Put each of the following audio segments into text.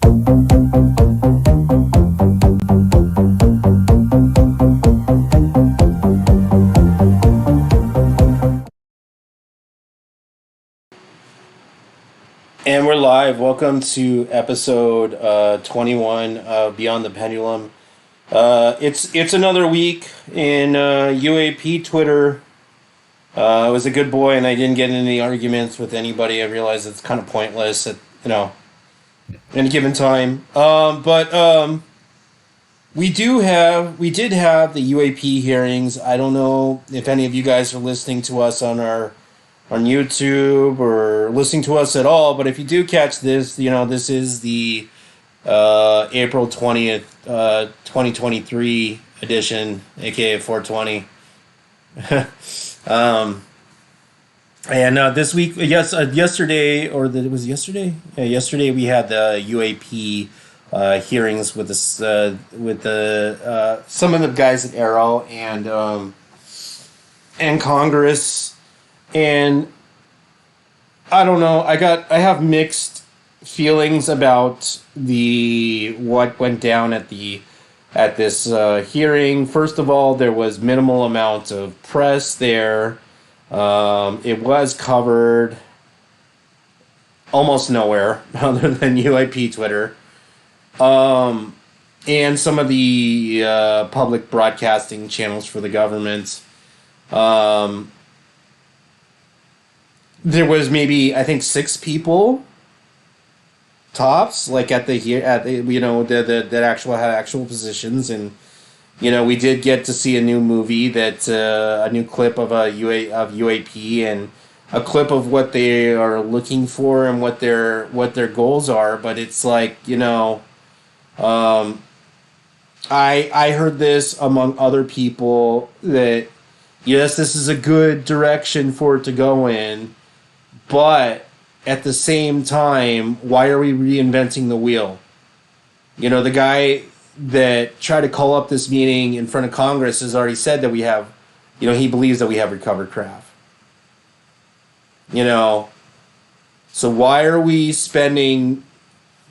And we're live. Welcome to episode 21 of Beyond the Pendulum. It's another week in UAP Twitter. I was a good boy and I didn't get into any arguments with anybody. I realized it's kind of pointless at any given time. But we did have the UAP hearings. I don't know if any of you guys are listening to us on YouTube or listening to us at all. But if you do catch this, this is the April 20th, 2023 edition, aka 420. um, and this week, yesterday, it was yesterday? Yeah, yesterday we had the UAP hearings with the some of the guys at Arrow and Congress. And I don't know. I have mixed feelings about what went down at this hearing. First of all, there was minimal amount of press there. It was covered almost nowhere other than UAP Twitter, and some of the public broadcasting channels for the government. There was maybe, I think, 6 people tops, like at the that actual had actual positions. And we did get to see a new movie, a new clip of UAP, and a clip of what they are looking for and what their goals are. But it's like, I heard this among other people that yes, this is a good direction for it to go in. But at the same time, why are we reinventing the wheel? The guy that tried to call up this meeting in front of Congress has already said that we have, he believes that we have recovered craft. So why are we spending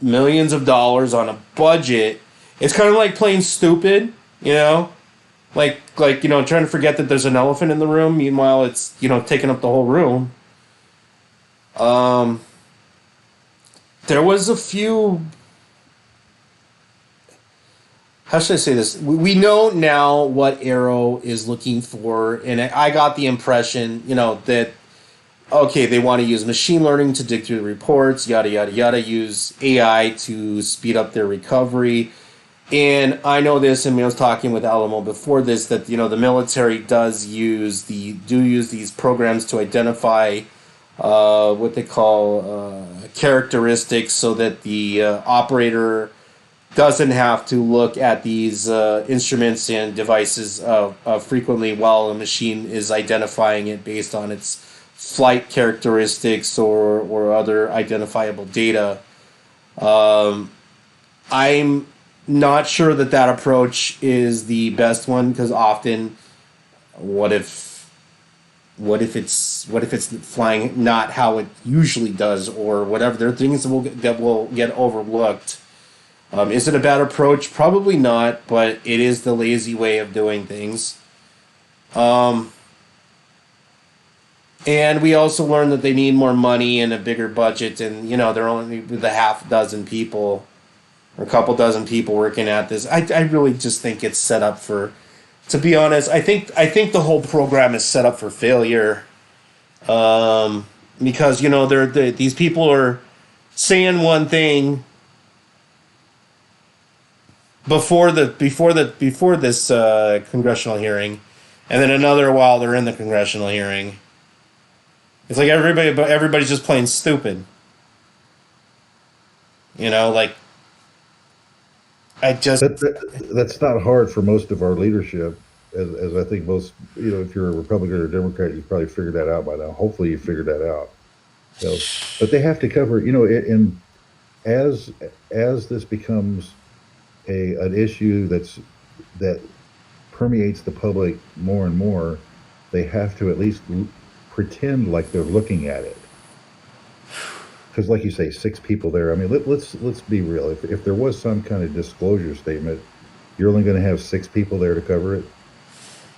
millions of dollars on a budget? It's kind of like playing stupid, like trying to forget that there's an elephant in the room. Meanwhile, it's, taking up the whole room. There was a few. How should I say this? We know now what Arrow is looking for, and I got the impression, that okay, they want to use machine learning to dig through the reports, yada yada yada. Use AI to speed up their recovery, and I know this. And I was talking with Alamo before this that the military does use these programs to identify what they call characteristics, so that the operator doesn't have to look at these instruments and devices frequently while a machine is identifying it based on its flight characteristics or other identifiable data. I'm not sure that approach is the best one, because often, what if it's flying not how it usually does, or whatever? There are things that will get overlooked. Is it a bad approach? Probably not, but it is the lazy way of doing things. And we also learned that they need more money and a bigger budget, and they're only with a half dozen people or a couple dozen people working at this. I really just think it's set up for. To be honest, I think the whole program is set up for failure, because these people are saying one thing before this congressional hearing, and then another while they're in the congressional hearing. It's like everybody's just playing stupid. Like. That's not hard for most of our leadership, as I think most, if you're a Republican or a Democrat, you probably figured that out by now. Hopefully you figured that out. But they have to cover, and as this becomes an issue that permeates the public more and more, they have to at least pretend like they're looking at it. because like you say, six people there. I mean, let's be real. If there was some kind of disclosure statement, you're only going to have six people there to cover it.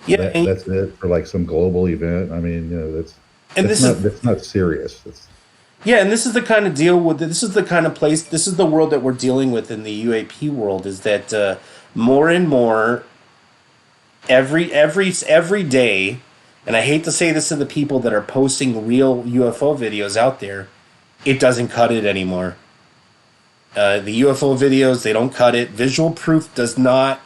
Yeah, That's it for like some global event. I mean, and this is that's not serious. That's yeah, and this is the kind of deal with this is the kind of place this is the world that we're dealing with in the UAP world is that more and more every day, and I hate to say this to the people that are posting real UFO videos out there, it doesn't cut it anymore. The UFO videos, they don't cut it. Visual proof does not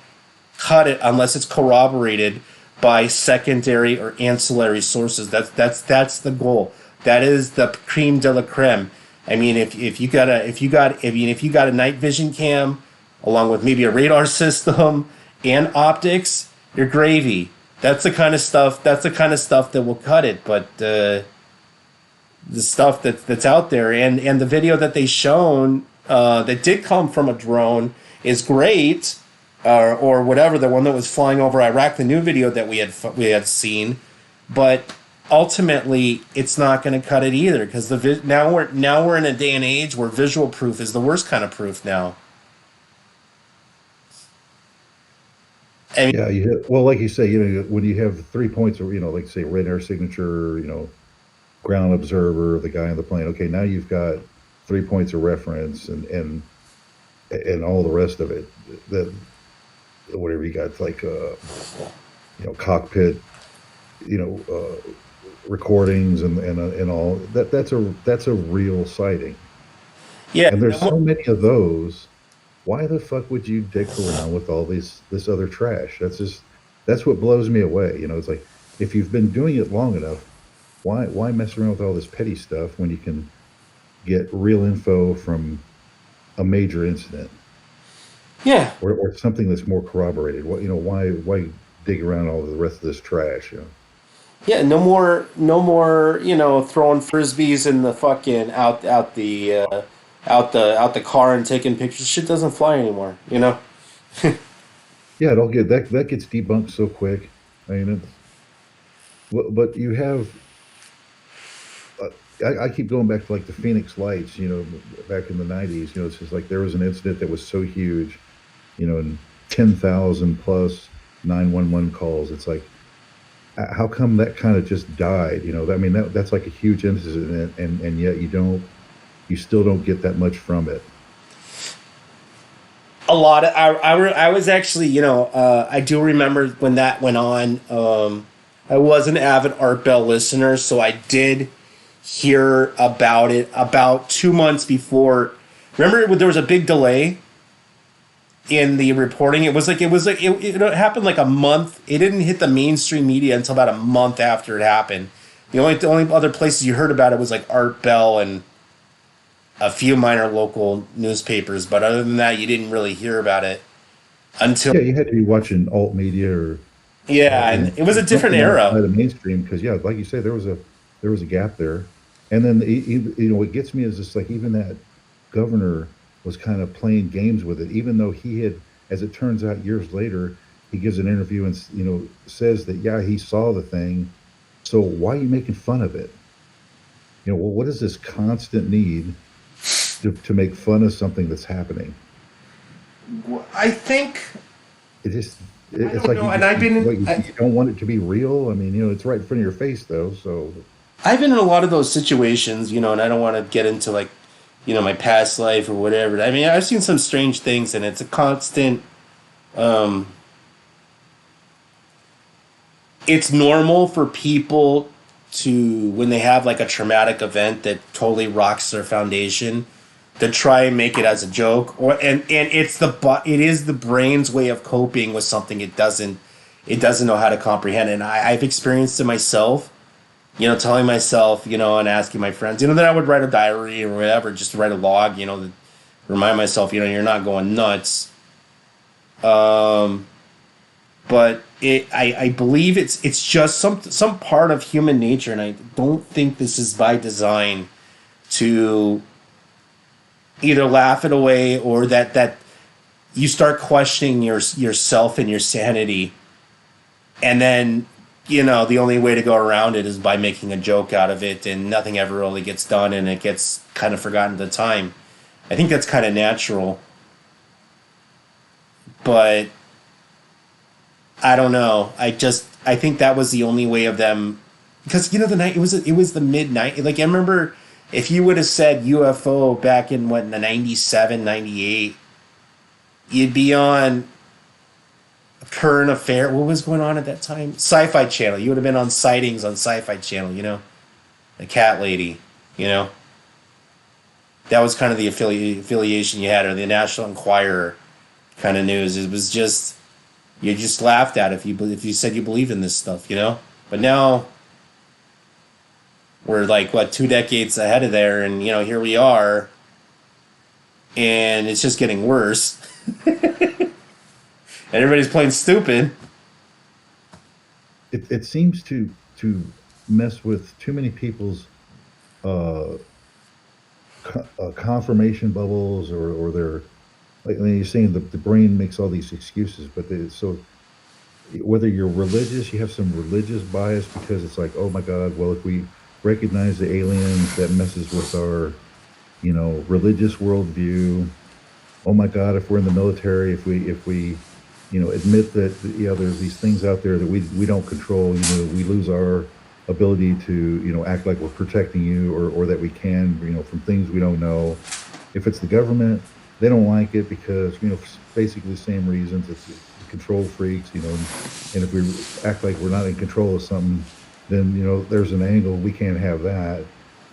cut it unless it's corroborated by secondary or ancillary sources. That's the goal. That is the creme de la creme. I mean, if you got a night vision cam, along with maybe a radar system and optics, you're gravy. That's the kind of stuff. That's the kind of stuff that will cut it. But the stuff that's out there and the video that they shown that did come from a drone is great, or whatever, the one that was flying over Iraq, the new video that we had seen, but ultimately it's not going to cut it either because now we're in a day and age where visual proof is the worst kind of proof now. I mean, yeah. Well, like you say, when you have 3 points, or like say radar signature, ground observer, the guy on the plane. Okay, now you've got 3 points of reference and all the rest of it. That whatever you got, like cockpit, you know, recordings and all that. That's a real sighting. yeah, And there's so many of those. Why the fuck would you dick around with all this other trash? That's what blows me away. It's like if you've been doing it long enough, why mess around with all this petty stuff when you can get real info from a major incident yeah. or something that's more corroborated? Why dig around all the rest of this trash? Yeah, no more, throwing frisbees in the fucking out the car and taking pictures. Shit doesn't fly anymore. Yeah, it all that gets debunked so quick. I mean, but you have. I keep going back to like the Phoenix Lights, back in the '90s. It's just like there was an incident that was so huge, and 10,000 plus 911 calls. It's like, how come that kind of just died? I mean, that's like a huge incident, and yet you still don't get that much from it. A lot of I was actually, I do remember when that went on. I was an avid Art Bell listener, so I did hear about it about 2 months before. Remember, there was a big delay in the reporting. It happened like a month. It didn't hit the mainstream media until about a month after it happened. The only other places you heard about it was like Art Bell and a few minor local newspapers, but other than that, you didn't really hear about it until. Yeah, you had to be watching alt media or Yeah, and it was a different something outside era. the mainstream because yeah, like you say, there was a gap there, and then what gets me is just like even that governor was kind of playing games with it, even though he had, as it turns out, years later, he gives an interview and says that yeah, he saw the thing. So why are you making fun of it? Well, what is this constant need to make fun of something that's happening? I think It just I it's don't like know, and I've been what, you don't want it to be real. I mean, it's right in front of your face though. So I've been in a lot of those situations, and I don't want to get into like, my past life or whatever. I mean, I've seen some strange things, and it's a constant. Um, it's normal for people to, when they have like a traumatic event that totally rocks their foundation, to try and make it as a joke, and it is the brain's way of coping with something it doesn't know how to comprehend. And I've experienced it myself, telling myself, and asking my friends, that I would write a diary or whatever, just to write a log, to remind myself, you're not going nuts. But I believe it's just some part of human nature, and I don't think this is by design to either laugh it away or that you start questioning yourself and your sanity, and then the only way to go around it is by making a joke out of it, and nothing ever really gets done, and it gets kind of forgotten at the time. I think that's kind of natural, but I don't know. I think that was the only way of them, because the night it was the midnight. Like I remember, if you would have said UFO back in what, in the 97, 98, you'd be on current affair. What was going on at that time? Sci-Fi Channel. You would have been on sightings on Sci-Fi Channel. The cat lady. You know that was kind of the affiliation you had, or the National Enquirer kind of news. It was just, you just laughed at if you said you believed in this stuff. But now we're like, what, 2 decades ahead of there, and here we are, and it's just getting worse, and everybody's playing stupid. It seems to mess with too many people's uh, confirmation bubbles, or their, like, I mean, you're saying the brain makes all these excuses, but so whether you're religious, you have some religious bias because it's like, oh my God, well, if we recognize the aliens, that messes with our, religious worldview. Oh my God, if we're in the military, if we admit that, there's these things out there that we don't control, we lose our ability to, act like we're protecting you, or that we can, from things we don't know. If it's the government, they don't like it because, basically the same reasons. It's control freaks, and if we act like we're not in control of something, then, there's an angle we can't have that.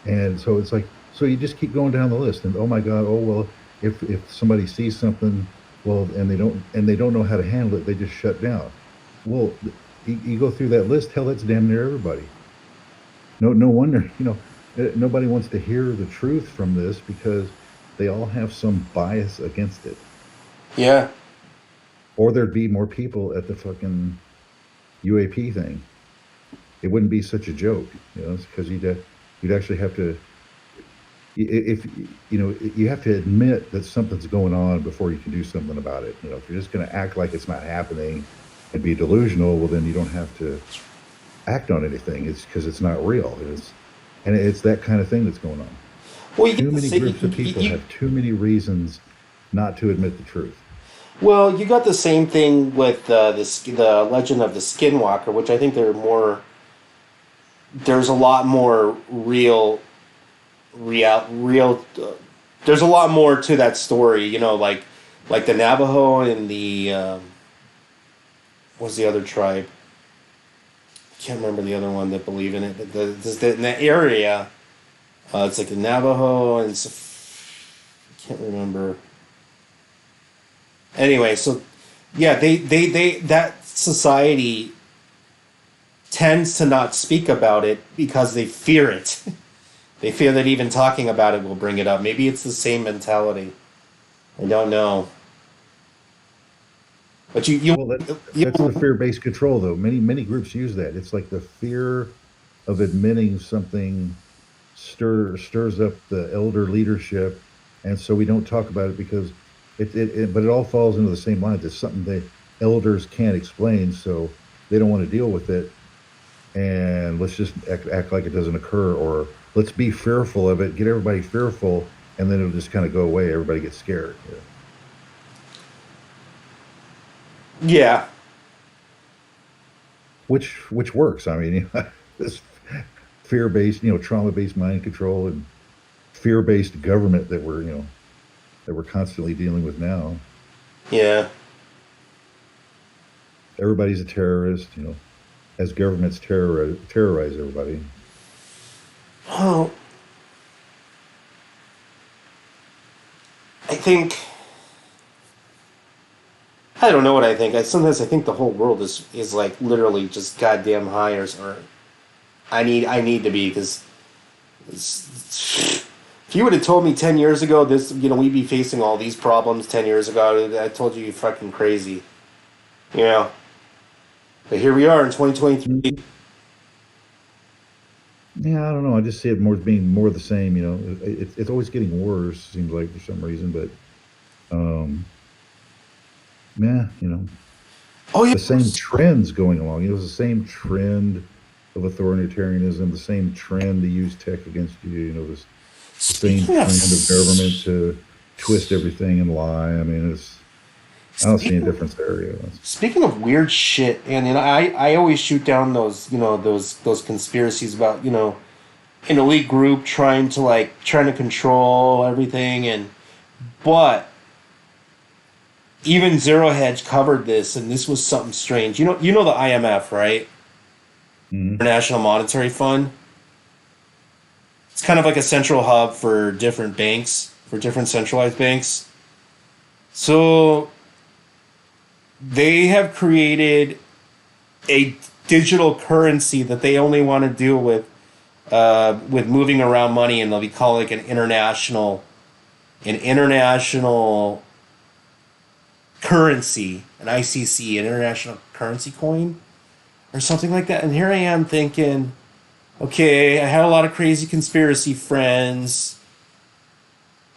And so it's like, so you just keep going down the list, and oh my God, oh well, if somebody sees something, well, and they don't know how to handle it, they just shut down. Well, you go through that list, hell, that's damn near everybody. No wonder, nobody wants to hear the truth from this because they all have some bias against it. Yeah. Or there'd be more people at the fucking UAP thing. It wouldn't be such a joke, because you'd actually have to, if you have to admit that something's going on before you can do something about it. If you're just going to act like it's not happening and be delusional, well, then you don't have to act on anything. It's because it's not real. And it's that kind of thing that's going on. Well, Too many groups of people have too many reasons not to admit the truth. well, you got the same thing with the Legend of the Skinwalker, which I think there's a lot more real. There's a lot more to that story, like the Navajo and the what's the other tribe? I can't remember the other one that believe in it, but in that area, it's like the Navajo and I can't remember. Anyway, so yeah, they that society tends to not speak about it because they fear it. They fear that even talking about it will bring it up. Maybe it's the same mentality. I don't know. But Well, that's the fear-based control, though. Many groups use that. It's like the fear of admitting something stirs up the elder leadership, and so we don't talk about it because but it all falls into the same lines. It's something that elders can't explain, so they don't want to deal with it, and let's just act like it doesn't occur, or let's be fearful of it, get everybody fearful, and then it'll just kind of go away. Everybody gets scared. Yeah. yeah. Which works. I mean, this fear-based, trauma-based mind control, and fear-based government that we're constantly dealing with now. Yeah. Everybody's a terrorist, as governments terrorize everybody. Oh, I think I don't know what I think. Sometimes I think the whole world is like literally just goddamn high, or I need to be, because if you would have told me 10 years ago this, we'd be facing all these problems 10 years ago, I told you you're fucking crazy. You know. But here we are in 2023. Yeah, I don't know. I just see it more as being more of the same. It's always getting worse. Seems like, for some reason, but um, yeah, Oh yeah, the same trends going along. It was the same trend of authoritarianism, the same trend to use tech against you. The same speaking of trend of government to twist everything and lie. I mean, I don't see any speaking difference there. speaking of weird shit, and I always shoot down those those conspiracies about an elite group trying to control everything, and but even Zero Hedge covered this, and this was something strange. You know the IMF, right? Hmm. International Monetary Fund. It's kind of like a central hub for different banks, for different centralized banks. So they have created a digital currency that they only want to deal with moving around money, and they'll be called like an international currency, an ICC, an international currency coin, or something like that. And here I am thinking, okay, I had a lot of crazy conspiracy friends.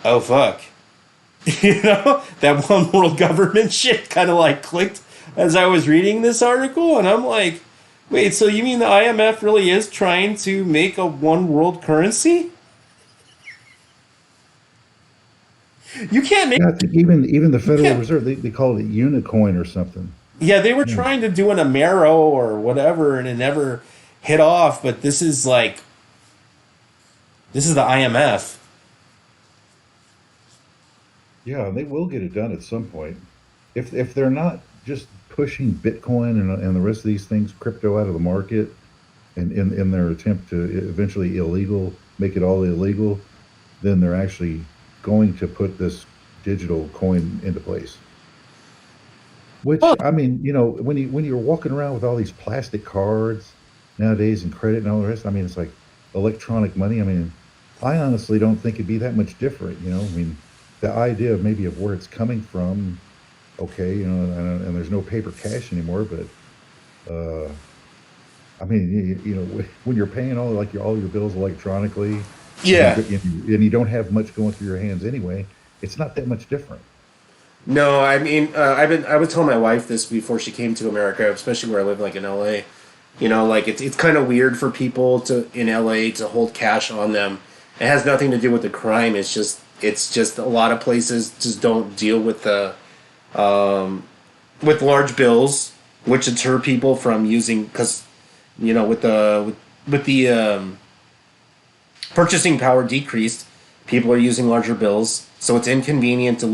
Oh fuck, that one world government shit kind of like clicked as I was reading this article, and I'm like, wait, so you mean the IMF really is trying to make a one world currency? You can't make Yeah, I think even the you Federal can't. Reserve, they call it Unicoin or something. Yeah, they were Yeah, trying to do an Amero or whatever, and it never hit off. But this is the IMF. yeah, they will get it done at some point. If they're not just pushing Bitcoin and the rest of these things, crypto out of the market, and in their attempt to eventually make it all illegal, then they're actually going to put this digital coin into place. Which Well, I mean, when you're walking around with all these plastic cards nowadays and credit and all the rest, I mean, it's like electronic money. I mean, I honestly don't think it'd be that much different. I mean, the idea of maybe of where it's coming from, okay, and there's no paper cash anymore, but uh, I mean, when you're paying all your bills electronically, and yeah. you don't have much going through your hands anyway, it's not that much different. No, I mean, I was telling my wife this before she came to America, especially where I live, like in LA. Like it's kind of weird for people to in LA to hold cash on them. It has nothing to do with the crime. It's just a lot of places just don't deal with large bills, which deter people from using because with the purchasing power decreased, people are using larger bills, so it's inconvenient to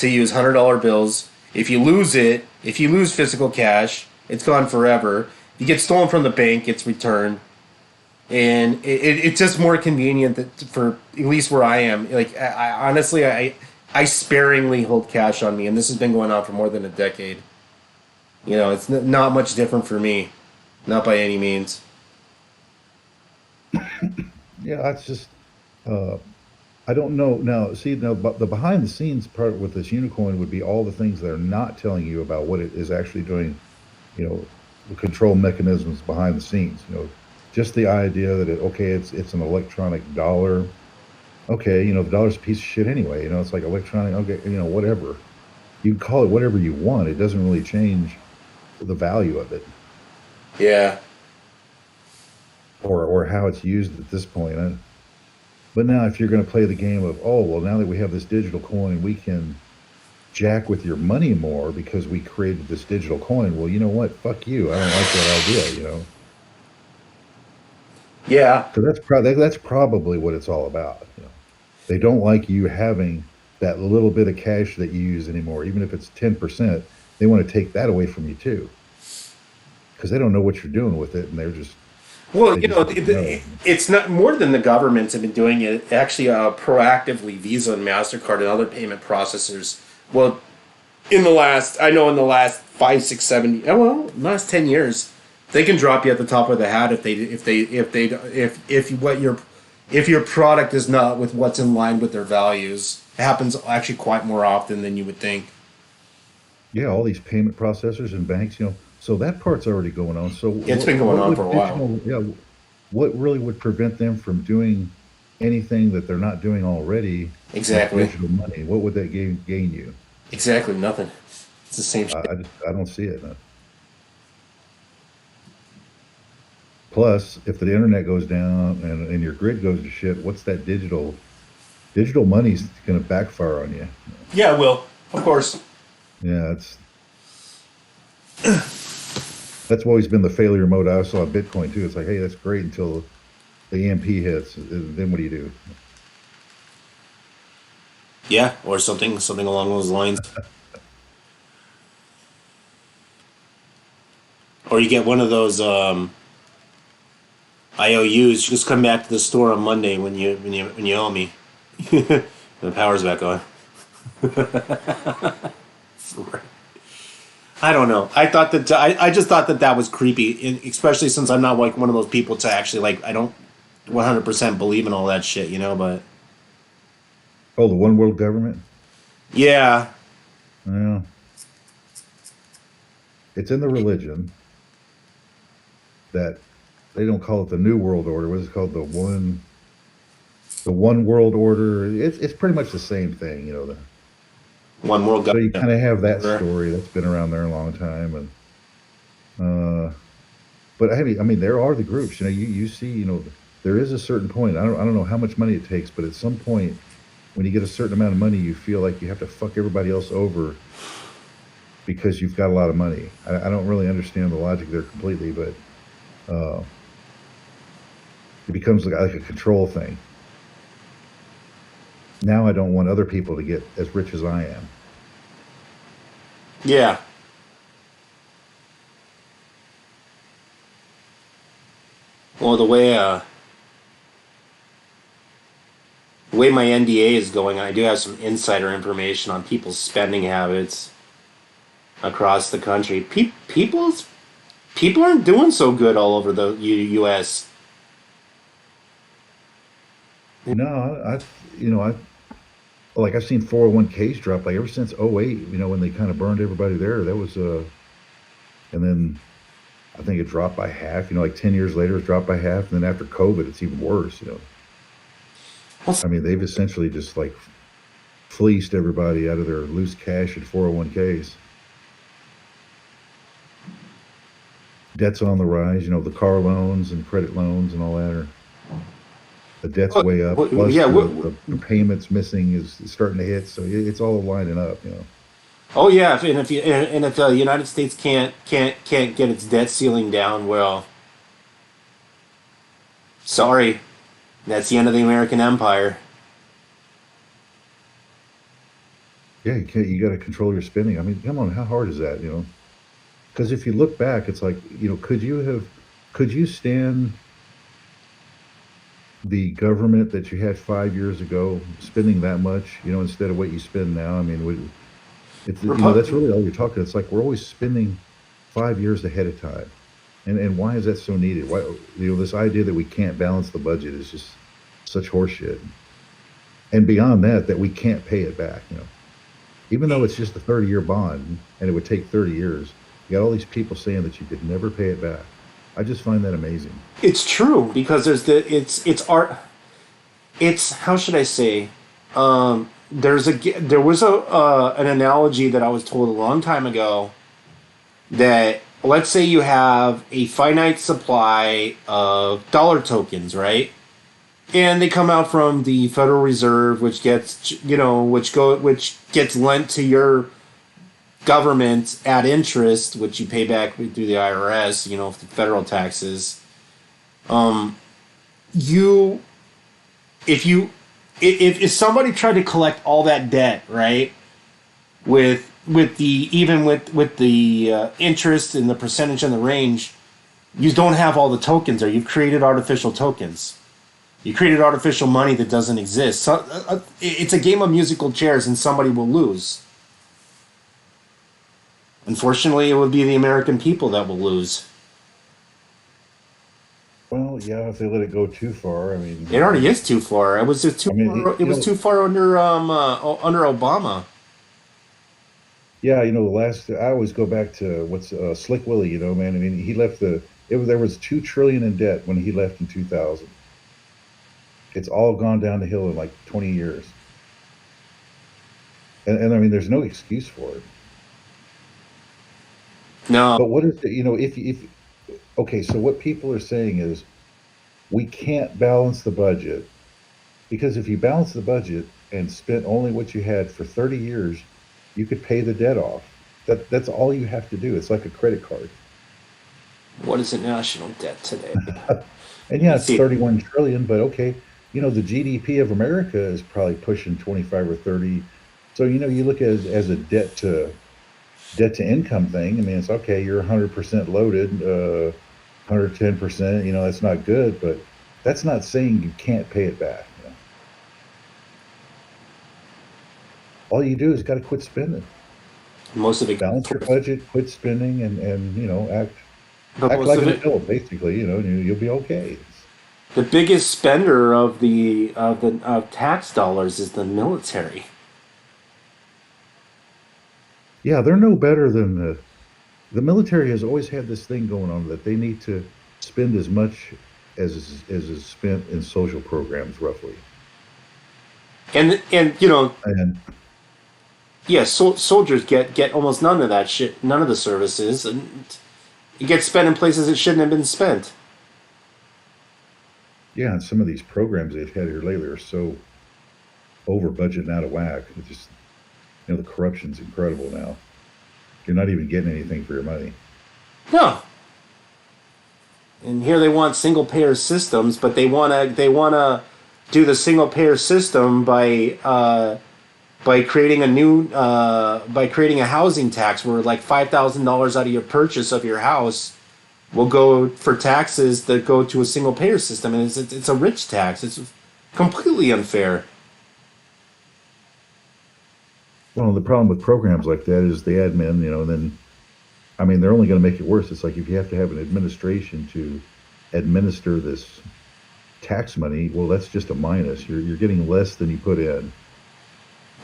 use $100 bills. If you lose physical cash, it's gone forever. If you get stolen from the bank, it's returned, and it's just more convenient for at least where I am. Like I honestly, I sparingly hold cash on me, and this has been going on for more than a decade. It's not much different for me, not by any means. Yeah, that's just uh, I don't know. Now, see, now, but the behind the scenes part with this unicorn would be all the things they're not telling you about what it is actually doing, the control mechanisms behind the scenes. Just the idea that okay, it's an electronic dollar. Okay, the dollar's a piece of shit anyway. It's like electronic. Okay, whatever. You can call it whatever you want. It doesn't really change the value of it Yeah. or how it's used at this point. But now, if you're going to play the game of, oh, well, now that we have this digital coin, we can jack with your money more because we created this digital coin. Well, you know what? Fuck you. I don't like that idea. Yeah. Because that's probably what it's all about. They don't like you having that little bit of cash that you use anymore, even if it's 10%. They want to take that away from you too, because they don't know what you're doing with it, and Well, they just don't know. it's not more than the governments have been doing it. Actually, proactively, Visa and Mastercard and other payment processors. Well, in the last 5, 6, 7, last 10 years, they can drop you at the top of the hat if your product is not with what's in line with their values. It happens actually quite more often than you would think. Yeah, all these payment processors and banks, so that part's already going on. So It's what been going what on would for a while. additional, yeah, what really would prevent them from doing anything that they're not doing already with Exactly. digital money? What would that gain you? Exactly nothing. It's the same shit. I don't see it. No. Plus, if the internet goes down and your grid goes to shit, what's that digital money's going to backfire on you? Yeah, it will. Of course. Yeah, that's always been the failure mode I saw at Bitcoin too. It's like, hey, that's great until the EMP hits. Then what do you do? Yeah, or something along those lines. Or you get one of those IOUs. Just come back to the store on Monday when you owe me. The power's back on. I don't know. I just thought that that was creepy, especially since I'm not like one of those people to actually like. I don't 100% believe in all that shit, you know. But Oh, the one world government. yeah, Yeah, it's in the religion that they don't call it the New World Order. What is it called? The one world order. It's pretty much the same thing, you know. one world So you government. kind of have that Sure. story that's been around there a long time, and uh, but I mean, there are the groups. You know, you see, you know, there is a certain point. I don't know how much money it takes, but at some point, when you get a certain amount of money, you feel like you have to fuck everybody else over because you've got a lot of money. I don't really understand the logic there completely, but uh, it becomes like a control thing. Now I don't want other people to get as rich as I am. Yeah. Well, the way my NDA is going, I do have some insider information on people's spending habits across the country. People aren't doing so good all over the U.S. No, you know, like I've seen 401ks drop like ever since '08. You know, when they kind of burned everybody there. That was and then I think it dropped by half. You know, like 10 years later, it's dropped by half, and then after COVID, it's even worse. You know, I mean, they've essentially just like fleeced everybody out of their loose cash and 401ks. Debt's on the rise. You know, the car loans and credit loans and all that are the debt's way up. Plus Yeah. the payments missing is starting to hit. So it's all lining up. You know. Oh yeah. And if the United States can't get its debt ceiling down, well, sorry, that's the end of the American empire. Yeah, you got to control your spending. I mean, come on, how hard is that? You know, because if you look back, it's like, you know, could you stand the government that you had 5 years ago spending that much, you know, instead of what you spend now? I mean, it's, you know, that's Repu- really all you're talking. It's like we're always spending 5 years ahead of time. And why is that so needed? Why, you know, this idea that we can't balance the budget is just such horseshit. And beyond that, that we can't pay it back, you know, even though it's just a 30-year bond and it would take 30 years, you got all these people saying that you could never pay it back. I just find that amazing. it's true because it's art. It's how should I say? There was a an analogy that I was told a long time ago that let's say you have a finite supply of dollar tokens, right? And they come out from the Federal Reserve, which gets which gets lent to your government at interest, which you pay back through the IRS, the federal taxes. You if you if somebody tried to collect all that debt, right, with the even with the interest and the percentage and the range, you don't have all the tokens there. You've created artificial tokens. You created artificial money that doesn't exist. So, it's a game of musical chairs, and somebody will lose. Unfortunately, it would be the American people that will lose. Well, yeah, if they let it go too far, I mean, It already is too far. It was just too I mean, far. It you was know, too far under Obama. yeah, you know, the last I always go back to what's Slick Willie. You know, man. I mean, he left there was 2 trillion in debt when he left in 2000. It's all gone down the hill in like 20 years, and I mean, there's no excuse for it. No, But what is it? If okay, so what people are saying is we can't balance the budget because if you balance the budget and spent only what you had for 30 years, you could pay the debt off. That's all you have to do. It's like a credit card. what is the national debt today? And Let yeah, me it's see. 31 trillion, but okay, the GDP of America is probably pushing 25 or 30. So, you look at it as a debt to income thing. I mean, it's okay, you're 100% loaded, 110%, that's not good, but that's not saying you can't pay it back. All you do is got to quit spending, Most of it, balance your budget, quit spending, and but act most like of an it, adult, basically, and you'll be okay. the biggest spender of tax dollars is the military. Yeah, they're no better than the military has always had this thing going on that they need to spend as much as is spent in social programs, roughly. And And yeah, soldiers get almost none of that shit, none of the services, and it gets spent in places it shouldn't have been spent. yeah, and some of these programs they've had here lately are so over budget and out of whack. It just the corruption's incredible now. You're not even getting anything for your money. No, and here they want single payer systems, but they wanna do the single payer system by creating a housing tax where like $5,000 out of your purchase of your house will go for taxes that go to a single payer system, and it's a rich tax. It's completely unfair. Well, the problem with programs like that is the admin, and then I mean they're only going to make it worse. It's like if you have to have an administration to administer this tax money, well, that's just a minus. You're getting less than you put in.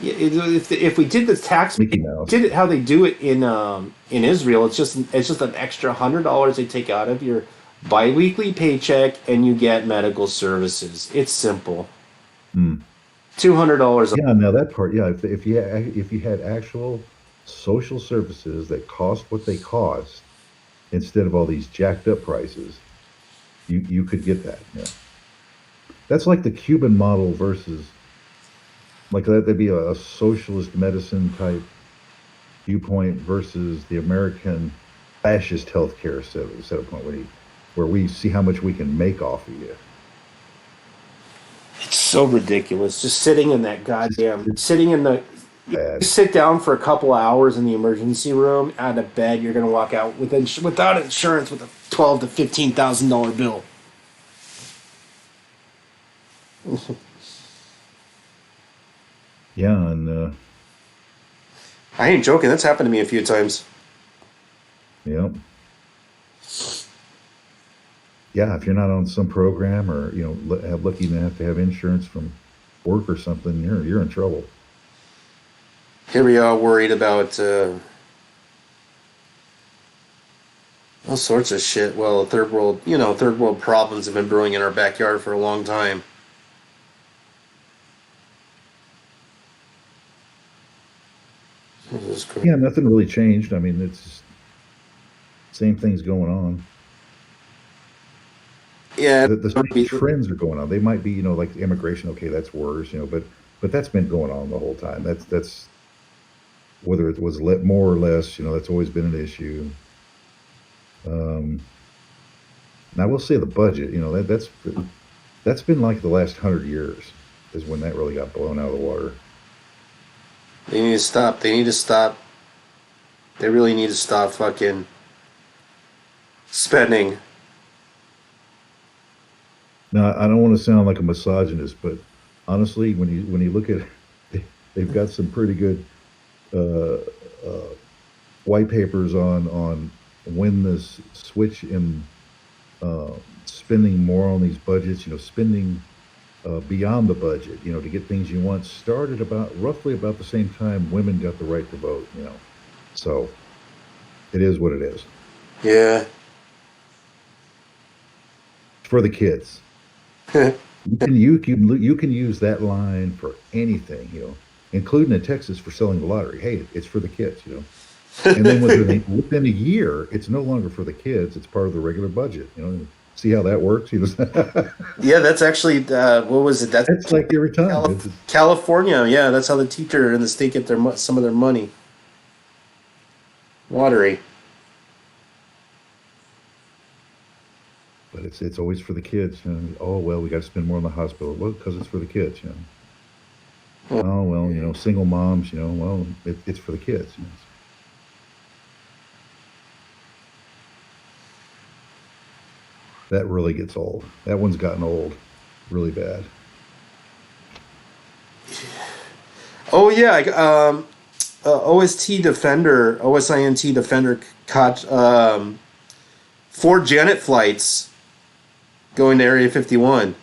Yeah, if we did the tax, Mickey Mouse. did it how they do it in Israel, it's just an extra $100 they take out of your biweekly paycheck, and you get medical services. It's simple. Hmm. $200. Yeah, now that part, yeah. If you had actual social services that cost what they cost instead of all these jacked up prices, you could get that. Yeah, that's like the Cuban model versus like that'd be a socialist medicine type viewpoint versus the American fascist healthcare set up point where we see how much we can make off of you. It's so ridiculous. Just sitting in that goddamn It's sitting in the you bad. sit down for a couple of hours in the emergency room out of bed, you're gonna walk out without insurance with a $12,000 to $15,000 bill. Yeah, and I ain't joking. That's happened to me a few times. yeah, yeah. If you're not on some program or have lucky enough to have insurance from work or something, you're in trouble. Here we are worried about all sorts of shit. Well, third world problems have been brewing in our backyard for a long time. Jesus Christ. Yeah, nothing really changed. I mean, it's just same things going on. Yeah, The same trends are going on. They might be, like immigration. Okay, that's worse, but that's been going on the whole time. That's whether it was more or less, that's always been an issue. Um, and I will say the budget, that's been like the last 100 years is when that really got blown out of the water. they need to stop. They need to stop. They really need to stop fucking spending. Now, I don't want to sound like a misogynist, but honestly, when you look at, they've got some pretty good uh, uh, white papers on when this switch in uh, spending more on these budgets, spending beyond the budget, to get things you want, started about roughly about the same time women got the right to vote. So it is what it is. Yeah. It's for the kids. You can use that line for anything, including in Texas for selling the lottery. Hey, it's for the kids. And then within a year, it's no longer for the kids; it's part of the regular budget. See how that works? Yeah, that's actually what was it? That's It's like every time. California. Yeah, that's how the teacher and the state get some of their money. Watery. But it's always for the kids. Oh well, we got to spend more on the hospital. Well, because it's for the kids. Oh well, single moms. Well, it's for the kids. That really gets old. That one's gotten old, really bad. Oh yeah, OSINT Defender caught 4 Janet flights going to Area 51.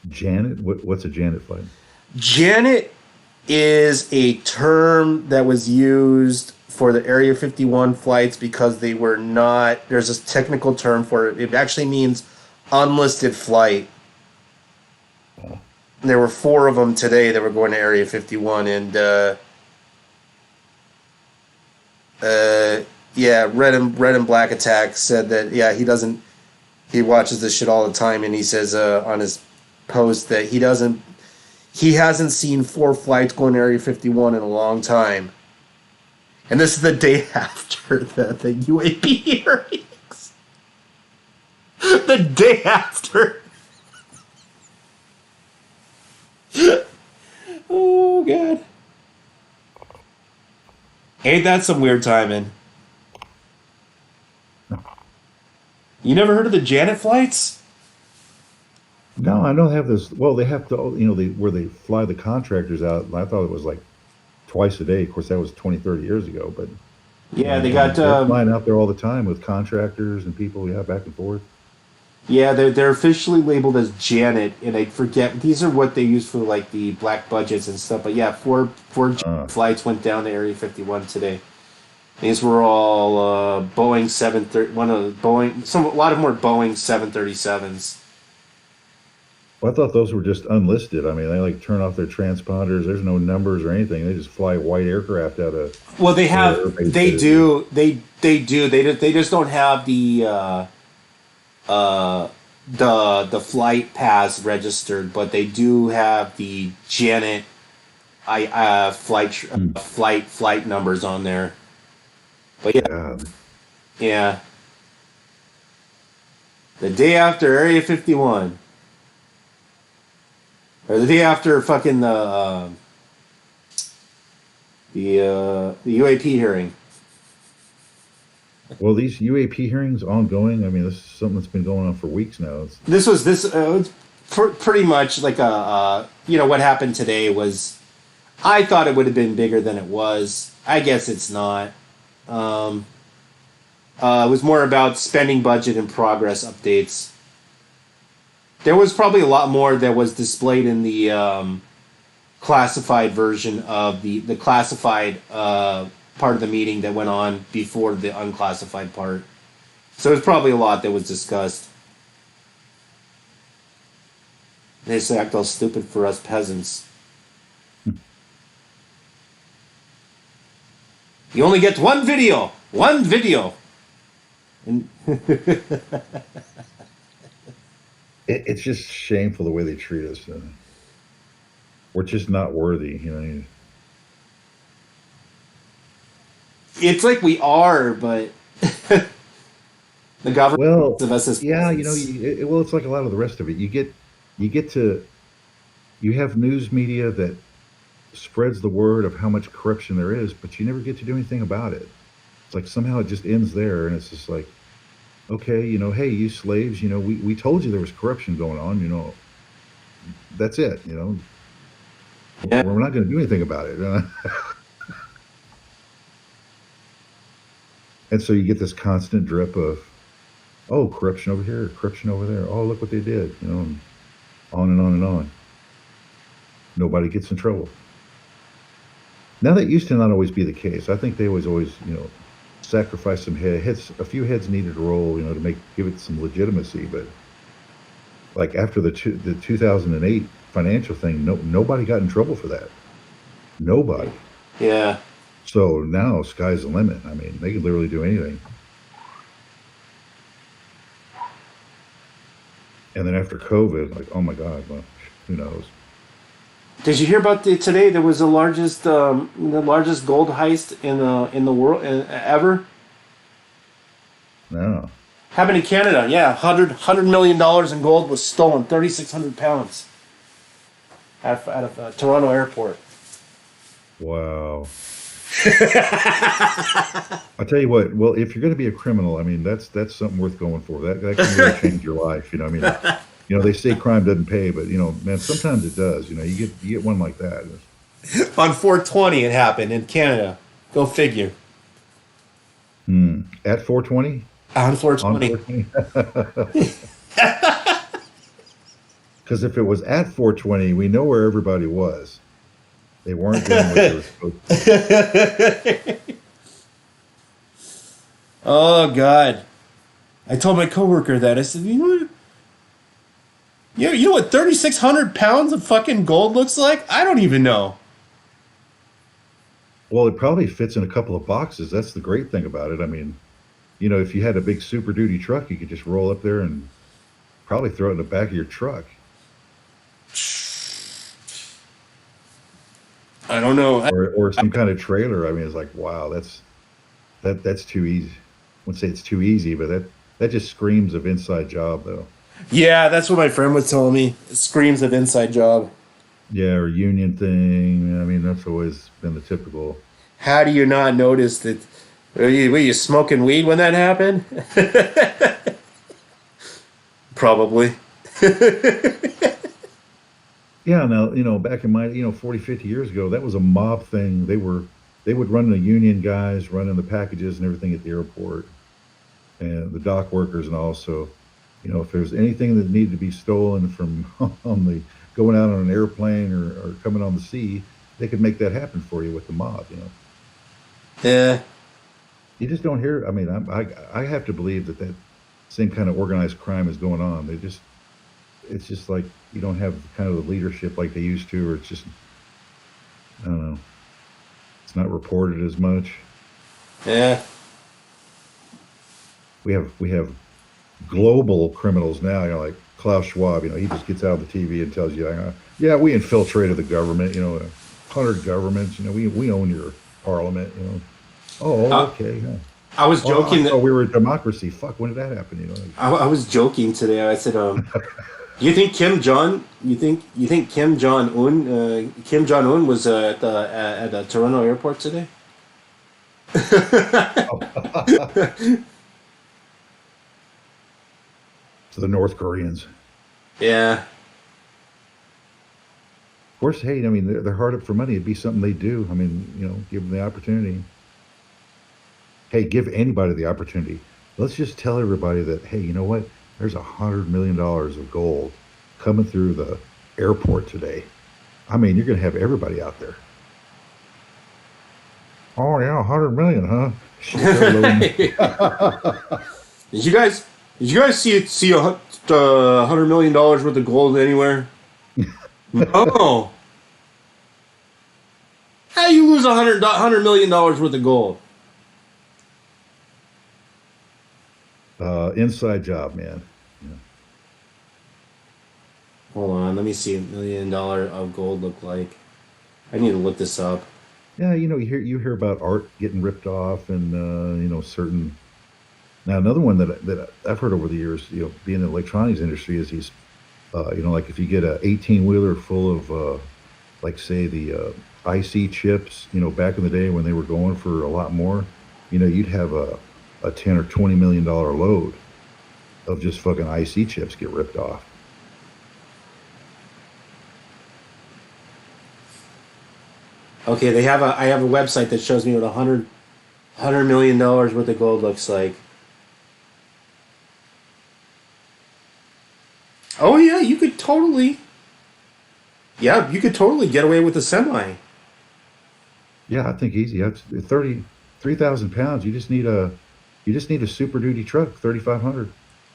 Janet, what's a Janet flight? Janet is a term that was used for the Area 51 flights because they were not, there's a technical term for it. It actually means unlisted flight. Oh. There were 4 of them today that were going to Area 51, and yeah, Red and Black Attack said that yeah he watches this shit all the time, and he says on his post that he hasn't seen 4 flights going to Area 51 in a long time, and this is the day after the UAP hearings. The day after. Oh god. Ain't that some weird timing? You never heard of the Janet flights? No, I don't have this. Well, they have to, where they fly the contractors out. I thought it was like twice a day. Of course, that was 20, 30 years ago. But Yeah, they got they're flying out there all the time with contractors and people. Yeah, back and forth. yeah, they're officially labeled as Janet, and I forget these are what they use for like the black budgets and stuff. But yeah, four flights went down to Area 51 today. These were all Boeing 730. One of Boeing. A lot of them were Boeing 737s. Well, I thought those were just unlisted. I mean, they like turn off their transponders. There's no numbers or anything. They just fly white aircraft out of. Well, they have. They do. They do. They just don't have the flight pass registered, but they do have the Janet flight numbers on there. But yeah, God. yeah. The day after Area 51, or the day after fucking the UAP hearing. Well, these UAP hearings ongoing. I mean, this is something that's been going on for weeks now. It's pretty much like what happened today was. I thought it would have been bigger than it was. I guess it's not. It was more about spending budget and progress updates. There was probably a lot more that was displayed in the classified version of the classified part of the meeting that went on before the unclassified part. So there's probably a lot that was discussed. They just act all stupid for us peasants. You only get one video. One video. And It's just shameful the way they treat us. We're just not worthy. it's like we are, but the government Well, of us as yeah, peasants. well, it's like a lot of the rest of it. You have news media that spreads the word of how much corruption there is, but you never get to do anything about it. It's like somehow it just ends there, and it's just like, okay, hey, you slaves, we told you there was corruption going on, that's it, Yeah. we're not going to do anything about it. And so you get this constant drip of, oh, corruption over here, corruption over there. Oh, look what they did, and on and on and on. Nobody gets in trouble. Now that used to not always be the case. I think they always, sacrifice some heads. A few heads needed to roll, to give it some legitimacy. But like after the 2008 financial thing, nobody got in trouble for that. Nobody. Yeah. So now sky's the limit. I mean, they could literally do anything. And then after COVID, like, oh my God, well, who knows? Did you hear about today? There was the largest gold heist in the world ever. No. Happened in Canada. Yeah, $100 million in gold was stolen. 3,600 pounds out of Toronto airport. Wow. I'll tell you what. Well, if you're going to be a criminal, I mean, that's something worth going for. That can really change your life. You know, I mean, they say crime doesn't pay, but man, sometimes it does. You get one like that. On 420, it happened in Canada. Go figure. At 420, On on 420. 420. Because if it was at 420, we know where everybody was. They weren't doing what they were supposed to. Oh God! I told my coworker that. I said, you know what 3,600 pounds of fucking gold looks like? I don't even know. Well, it probably fits in a couple of boxes. That's the great thing about it. I mean, if you had a big Super Duty truck, you could just roll up there and probably throw it in the back of your truck, I don't know. or some kind of trailer. I mean, it's like, wow, that's too easy. I wouldn't say it's too easy, but that just screams of inside job, though. Yeah, that's what my friend was telling me. It screams of inside job. Yeah, or union thing. I mean, that's always been the typical. How do you not notice that? Were you smoking weed when that happened? Probably. Yeah, now, back in my, 40, 50 years ago, that was a mob thing. They would run the union guys running the packages and everything at the airport, and the dock workers and all. So, if there's anything that needed to be stolen from on the going out on an airplane or coming on the sea, they could make that happen for you with the mob. Yeah. You just don't hear. I mean, I have to believe that same kind of organized crime is going on. It's just like you don't have kind of the leadership like they used to, or it's just, I don't know. It's not reported as much. Yeah. We have global criminals now. Like Klaus Schwab. He just gets out of the TV and tells you, yeah, we infiltrated the government. 100 governments. We own your parliament. Oh, Uh, okay. Yeah. I was Oh, I joking that thought we were a democracy. Fuck, when did that happen? I was joking today. I said, "Do you think you think Kim Jong Un was at the Toronto airport today?" To the North Koreans. Yeah. Of course, hey, I mean, they're hard up for money. It'd be something they do. I mean, give them the opportunity. Hey, give anybody the opportunity. Let's just tell everybody that, hey, you know what? There's $100 million of gold coming through the airport today. I mean, you're going to have everybody out there. Oh yeah, 100 million, huh? Shit, they're loading. did you guys did you guys see $100 million worth of gold anywhere? No. How you lose $100 million worth of gold? Inside job, man. Yeah. Hold on, let me see $1 million of gold look like. I need to look this up. Yeah, you hear about art getting ripped off, and certain. Now another one that I've heard over the years, being in the electronics industry, is these, like if you get a 18-wheeler full of, like say the IC chips, back in the day when they were going for a lot more, you'd have a 10 or $20 million load of just fucking IC chips get ripped off. Okay, I have a website that shows me what $100 million worth of gold looks like. Oh yeah, you could totally get away with a semi. Yeah, I think easy. That's 3,000 pounds. You just need a Super Duty truck, 3,500.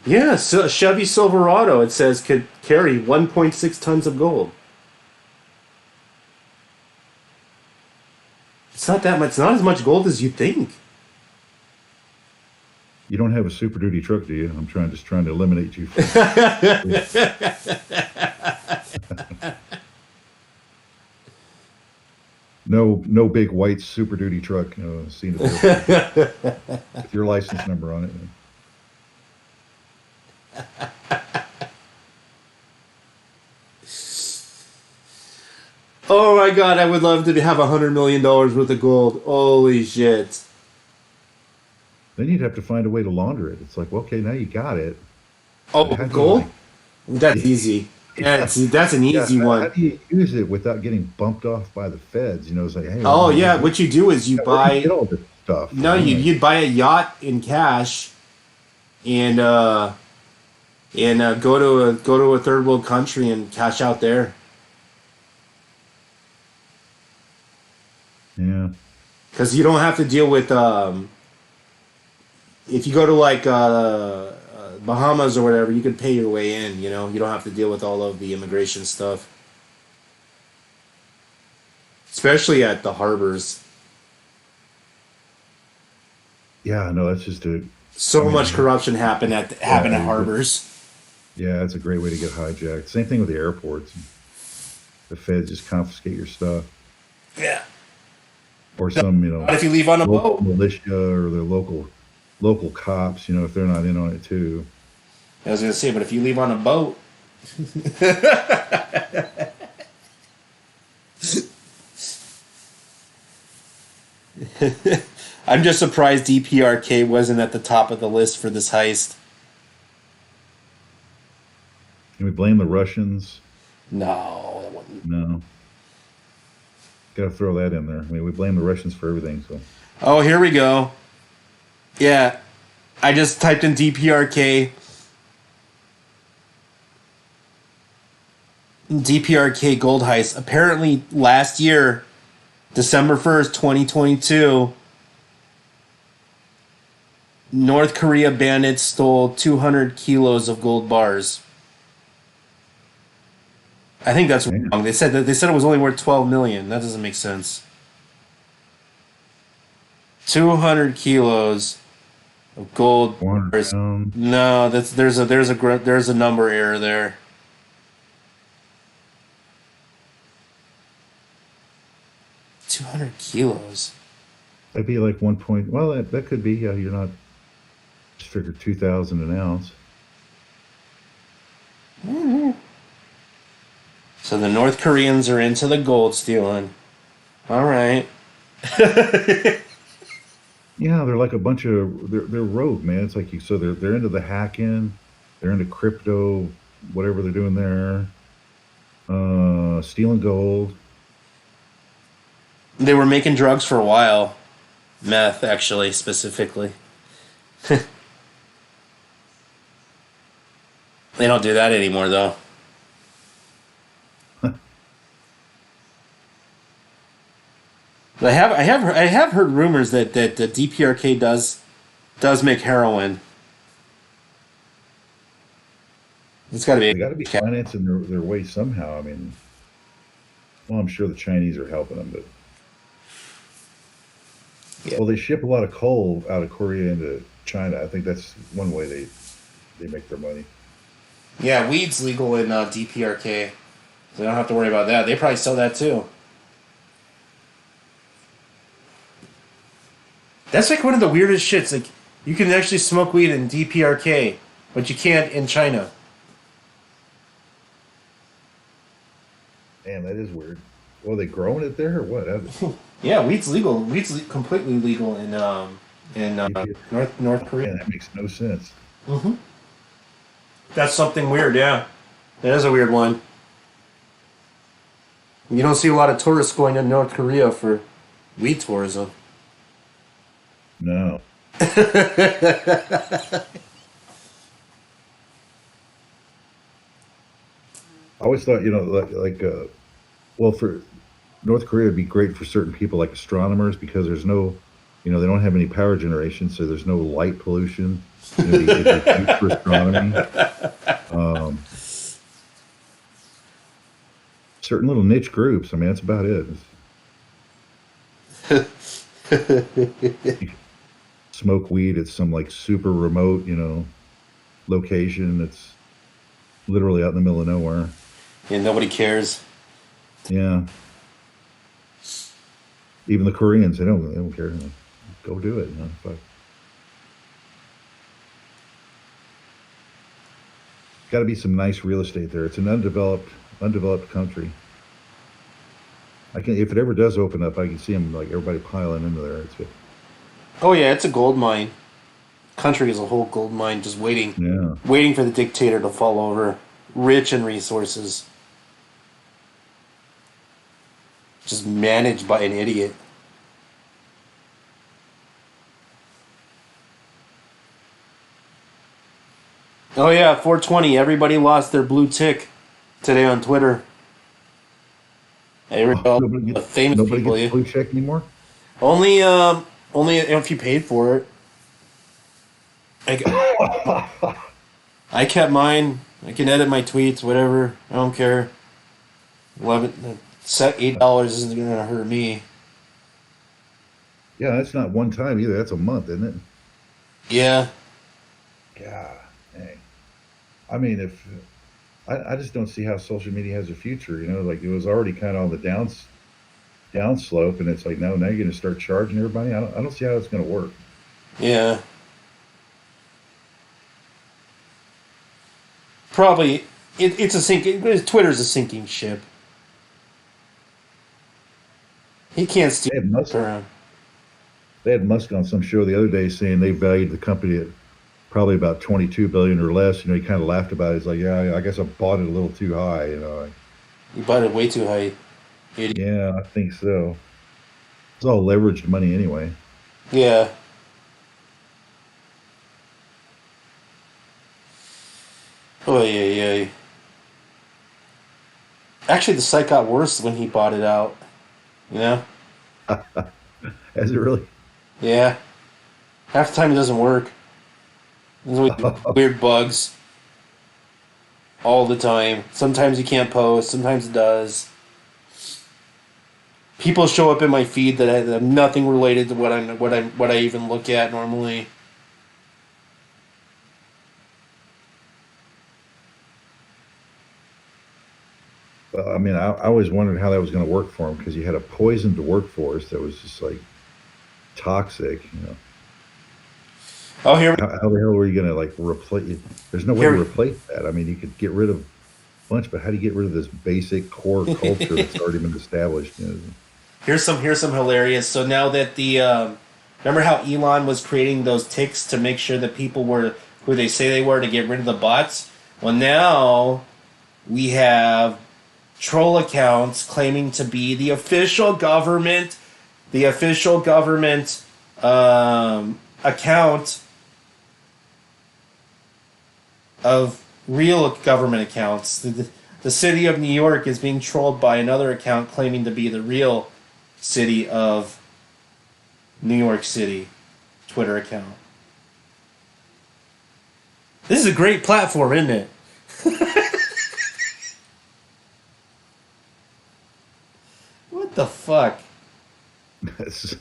Yeah, so a Chevy Silverado, it says, could carry 1.6 tons of gold. It's not that much. It's not as much gold as you think. You don't have a Super Duty truck, do you? I'm trying to eliminate you from. No big white Super Duty truck seen at the airport with your license number on it. Oh my god, I would love to have $100 million worth of gold. Holy shit. Then you'd have to find a way to launder it. It's like, well, okay, now you got it, but Oh, how do you gold? like? That's easy. That's an Yeah, easy how one. do you use it without getting bumped off by the feds? It's like, hey, Oh yeah, what you do is you where do you get buy all this stuff? no, you'd buy a yacht in cash and go to a third world country and cash out there. Yeah, Because you don't have to deal with if you go to like Bahamas or whatever, you can pay your way in. You know, you don't have to deal with all of the immigration stuff, especially at the harbors. yeah, no, that's just a. I So much mean, corruption happen at yeah, harbors. yeah, it's a great way to get hijacked. Same thing with the airports. The feds just confiscate your stuff, Yeah. or some, Not if you leave on a local boat. militia or the local cops. If they're not in on it too. I was gonna say, but if you leave on a boat, I'm just surprised DPRK wasn't at the top of the list for this heist. Can we blame the Russians? No, that wouldn't. No, got to throw that in there. I mean, we blame the Russians for everything. So Oh, here we go. Yeah, I just typed in DPRK. DPRK gold heist. Apparently, last year, December 1st, 2022, North Korea bandits stole 200 kilos of gold bars. I think that's damn, wrong. They said it was only worth 12 million. That doesn't make sense. 200 kilos of gold 400 bars. pounds. No, there's a number error there. 200 kilos. That'd be like 1 point. Well, that could be. You're not just figure 2,000 an ounce. So the North Koreans are into the gold stealing. All right. Yeah, they're like a bunch of they're rogue, man. It's like so they're into the hacking, they're into crypto, whatever they're doing there, stealing gold. They were making drugs for a while. Meth, actually, specifically. They don't do that anymore, though. I have heard rumors that the DPRK does make heroin. It's got to They got to be be. financing their way somehow. I mean, well, I'm sure the Chinese are helping them, but Yeah. well, they ship a lot of coal out of Korea into China. I think that's one way they make their money. Yeah, weed's legal in DPRK. So they don't have to worry about that. They probably sell that too. That's like one of the weirdest shits. Like, you can actually smoke weed in DPRK, but you can't in China. Damn, that is weird. Well, they growing it there or what? Yeah, weed's legal. Completely legal in North Korea. Man, that makes no sense. Hmm. That's something weird. Yeah, that is a weird one. You don't see a lot of tourists going to North Korea for weed tourism. No. I always thought, well, for North Korea, it'd be great for certain people like astronomers because there's no, they don't have any power generation, so there's no light pollution. It'd be good for astronomy. Um, certain little niche groups. I mean, that's about it. You smoke weed at some like super remote, location that's literally out in the middle of nowhere. And nobody cares. Yeah. Even the Koreans, they don't care. Go do it. Fuck. Got to be some nice real estate there. It's an undeveloped country. If it ever does open up, I can see them like everybody piling into there. It's good. Oh yeah, it's a gold mine. Country is a whole gold mine, just Yeah. waiting for the dictator to fall over. Rich in resources, just managed by an idiot. Oh yeah, 420. Everybody lost their blue tick today on Twitter. Oh, All the famous nobody people. gets a Yeah. blue check anymore. Only only if you paid for it. I, I kept mine. I can edit my tweets, whatever. I don't care. 11 set $8 isn't gonna hurt me. Yeah, that's not one time either. That's a month, isn't it? Yeah. God, dang. I mean, if I just don't see how social media has a future. Like it was already kind of on the downslope, and it's like now you're going to start charging everybody. I don't see how it's going to work. Yeah. Probably it's a sinking. Twitter's a sinking ship. He can't steer They had Musk. around. They had Musk on some show the other day saying they valued the company at probably about 22 billion or less. He kind of laughed about it. He's like, "Yeah, I guess I bought it a little too high." You bought it way too high. Idiot. Yeah, I think so. It's all leveraged money anyway. Yeah. Oh yeah, yeah. Actually, the site got worse when he bought it out. You know? Has it really? Yeah. Half the time it doesn't work. There's always weird bugs all the time. Sometimes you can't post. Sometimes it does. People show up in my feed that have nothing related to what I even look at normally. Well, I mean, I always wondered how that was going to work for him because you had a poisoned workforce that was just like toxic. Oh, here, How the hell were you going to like replace it? There's no way to here, replace that. I mean, you could get rid of a bunch, but how do you get rid of this basic core culture that's already been established? here's some hilarious. So now that the remember how Elon was creating those ticks to make sure that people were who they say they were to get rid of the bots. Well, now we have troll accounts claiming to be the official government account of real government accounts. The city of New York is being trolled by another account claiming to be the real city of New York City Twitter account. This is a great platform, isn't it? What the fuck? That's,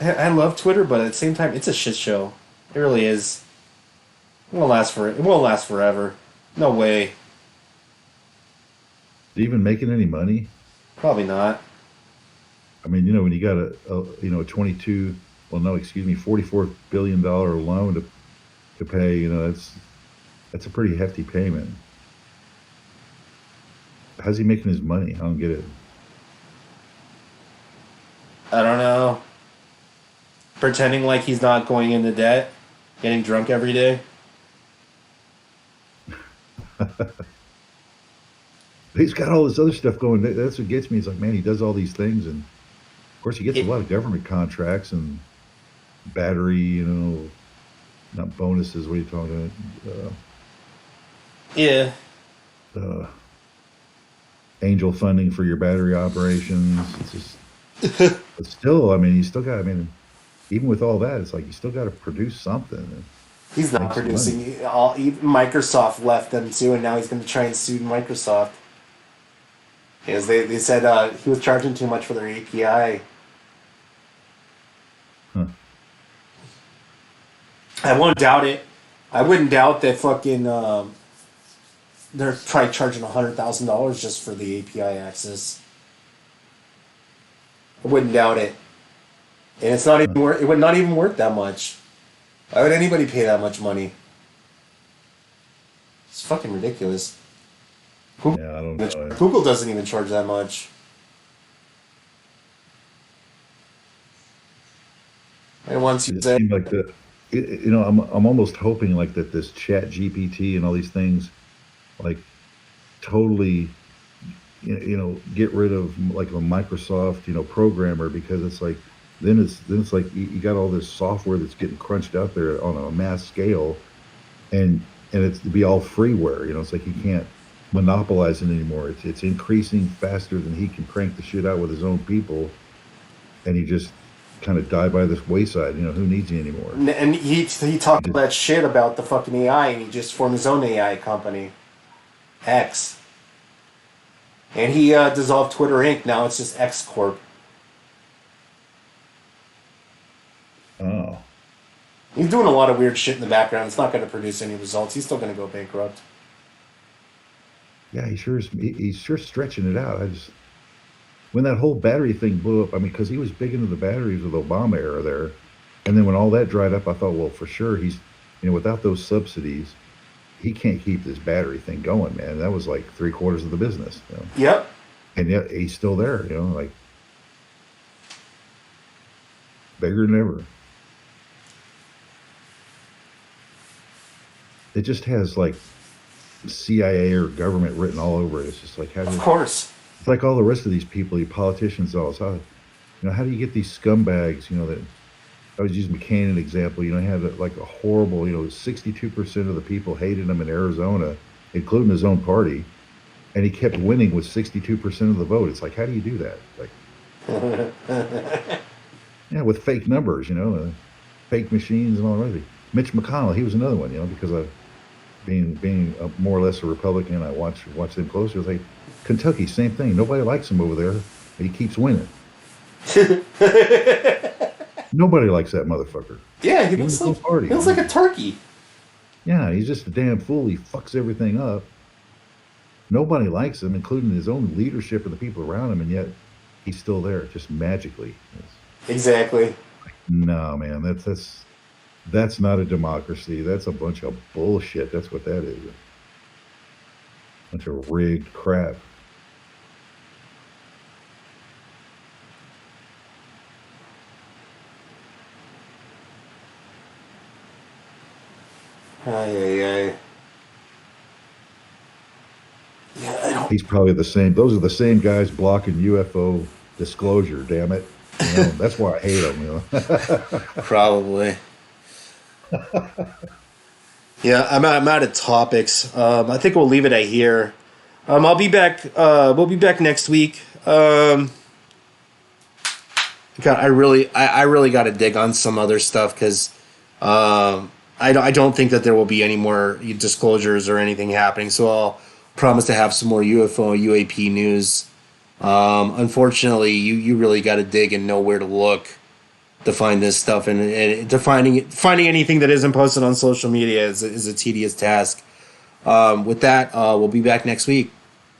I love Twitter, but at the same time, it's a shit show. It really is. It won't last forever. No way. even making any money? Probably not. I mean, when you got a 22, well, no, excuse me, $44 billion loan to pay, that's a pretty hefty payment. How's he making his money? I don't get it. I don't know. Pretending like he's not going into debt, getting drunk every day. He's got all this other stuff going. That's what gets me. It's like, man, he does all these things, and of course, he gets a It, lot of government contracts and battery, not bonuses. What are you talking yeah. about? Angel funding for your battery operations. It's just, but still, I mean, you still got. I mean, even with all that, it's like you still got to produce something and He's not make some money. producing. Microsoft left them too, and now he's going to try and sue Microsoft. Because they said he was charging too much for their API. Huh. I won't doubt it. I wouldn't doubt that fucking they're probably charging $100,000 just for the API access. I wouldn't doubt it, and it's not Huh. even worth. It would not even worth that much. Why would anybody pay that much money? It's fucking ridiculous. Google, Yeah, I don't know. Google doesn't even charge that much. And once you It just say, seemed like I'm almost hoping like that this Chat GPT and all these things like totally get rid of like a Microsoft programmer, because it's like then it's like you got all this software that's getting crunched out there on a mass scale, and it's to be all freeware. It's like you can't monopolize it anymore. It's increasing faster than he can crank the shit out with his own people, and he just kind of die by this wayside. Who needs you anymore? and he He talked all just that shit about the fucking AI, and he just formed his own AI company, X, and he dissolved Twitter Inc. Now it's just X Corp. oh He's doing a lot of weird shit in the background. It's not going to produce any results. He's still going to go bankrupt. yeah, he's sure stretching it out. I just when that whole battery thing blew up, I mean, because he was big into the batteries with Obama era there, and then when all that dried up, I thought, well, for sure he's without those subsidies, he can't keep this battery thing going, man. That was like three-quarters of the business. Yep. And yet he's still there, like bigger than ever. It just has like CIA or government written all over it. It's just like Of course. it's like all the rest of these people, the politicians, all how how do you get these scumbags? That I was using McCain as an example. Had like a horrible, 62% of the people hated him in Arizona, including his own party, and he kept winning with 62% of the vote. It's like, how do you do that? Like, yeah, with fake numbers, fake machines and all the rest of it. Mitch McConnell, he was another one, because of being more or less a Republican. I watch them closely. It was like Kentucky, same thing. Nobody likes him over there, but he keeps winning. Nobody likes that motherfucker. Yeah, Even his own party. he looks like a turkey. Yeah, he's just a damn fool. He fucks everything up. Nobody likes him, including his own leadership and the people around him, and yet he's still there, just magically. Exactly. No, man, that's not a democracy. That's a bunch of bullshit. That's what that is. A bunch of rigged crap. Ay, ay, ay. Yeah, I don't. He's probably the same. Those are the same guys blocking UFO disclosure. Damn it. That's why I hate them. Probably. Yeah, I'm out of topics. I think we'll leave it at here. I'll be back. We'll be back next week. God, I really got to dig on some other stuff because I don't think that there will be any more disclosures or anything happening. So I'll promise to have some more UFO UAP news. Unfortunately, you really got to dig and know where to look to find this stuff, and to finding anything that isn't posted on social media is a tedious task. With that, we'll be back next week.